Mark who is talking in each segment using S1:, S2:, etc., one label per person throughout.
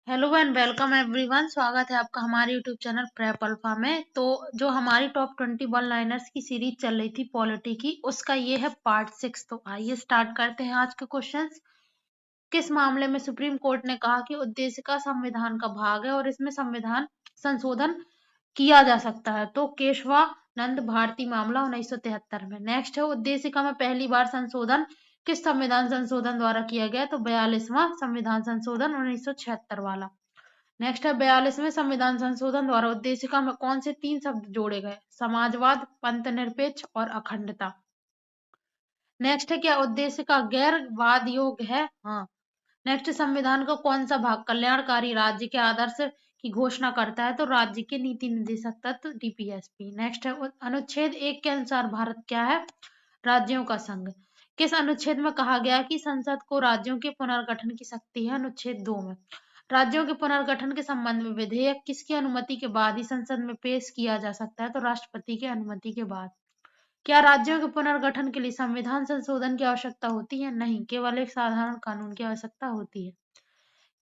S1: Hello and welcome everyone. स्वागत है आपका हमारे यूट्यूब चैनल प्रेप अल्फा में। तो जो हमारी टॉप 21 लाइनर्स की सीरीज चल रही थी पॉलिटी की, उसका ये है पार्ट 6। तो आइए स्टार्ट करते हैं आज के क्वेश्चंस। किस मामले में सुप्रीम कोर्ट ने कहा कि उद्देशिका संविधान का भाग है और इसमें संविधान संशोधन किया जा सकता है? तो केशवानंद भारती मामला 1973 में। नेक्स्ट है उद्देशिका में पहली बार संशोधन किस संविधान संशोधन द्वारा किया गया? तो 42वां संविधान संशोधन 1976 वाला। नेक्स्ट है 42वें संविधान संशोधन द्वारा उद्देशिका में कौन से 3 शब्द जोड़े गए? समाजवाद, पंथनिरपेक्ष और अखंडता। नेक्स्ट है क्या उद्देशिका गैर वाद योग्य है? हाँ। नेक्स्ट, संविधान का कौन सा भाग कल्याणकारी राज्य के आदर्श की घोषणा करता है? तो राज्य के नीति निर्देशक तत्व डीपीएसपी। नेक्स्ट है अनुच्छेद 1 के अनुसार भारत क्या है? राज्यों का संघ। किस अनुच्छेद में कहा गया कि संसद को राज्यों के पुनर्गठन की शक्ति है? अनुच्छेद 2 में। राज्यों के पुनर्गठन के संबंध में विधेयक किसकी अनुमति के बाद ही संसद में पेश किया जा सकता है? तो राष्ट्रपति की अनुमति के बाद। क्या राज्यों के पुनर्गठन के लिए संविधान संशोधन की आवश्यकता होती है? नहीं, केवल एक साधारण कानून की आवश्यकता होती है।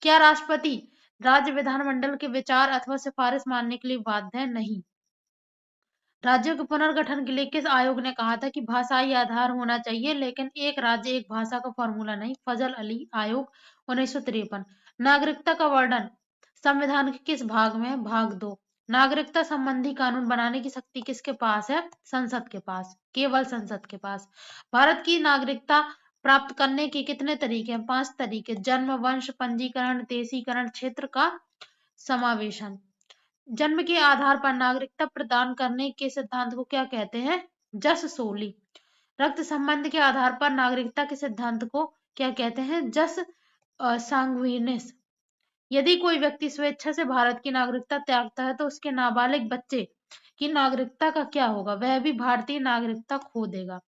S1: क्या राष्ट्रपति राज्य विधानमंडल के विचार अथवा सिफारिश मानने के लिए बाध्य है? नहीं। राज्यों के पुनर्गठन के लिए किस आयोग ने कहा था कि भाषाई आधार होना चाहिए लेकिन एक राज्य एक भाषा का फॉर्मूला नहीं? फजल अली आयोग 1953। नागरिकता का वर्णन संविधान के किस भाग में है? भाग 2। नागरिकता संबंधी कानून बनाने की शक्ति किसके पास है? संसद के पास, केवल संसद के पास। भारत की नागरिकता प्राप्त करने के कितने तरीके हैं? 5 तरीके। जन्म, वंश, पंजीकरण, देशीकरण, क्षेत्र का समावेशन। जन्म के आधार पर नागरिकता प्रदान करने के सिद्धांत को क्या कहते हैं? जस सोली। रक्त संबंध के आधार पर नागरिकता के सिद्धांत को क्या कहते हैं? जस सांगुइनिस। यदि कोई व्यक्ति स्वेच्छा से भारत की नागरिकता त्यागता है तो उसके नाबालिग बच्चे की नागरिकता का क्या होगा? वह भी भारतीय नागरिकता खो देगा।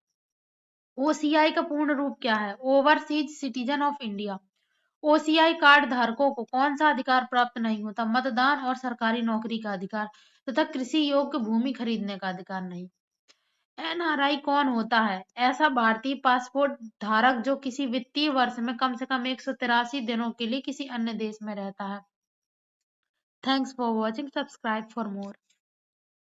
S1: ओसीआई का पूर्ण रूप क्या है? Overseas citizen of India. OCI card धारकों को कौन सा अधिकार प्राप्त नहीं होता? मतदान और सरकारी नौकरी का अधिकार तथा कृषि योग्य भूमि खरीदने का अधिकार नहीं। एनआरआई कौन होता है? ऐसा भारतीय पासपोर्ट धारक जो किसी वित्तीय वर्ष में कम से कम 183 दिनों के लिए किसी अन्य देश में रहता है। Thanks for watching. Subscribe for more.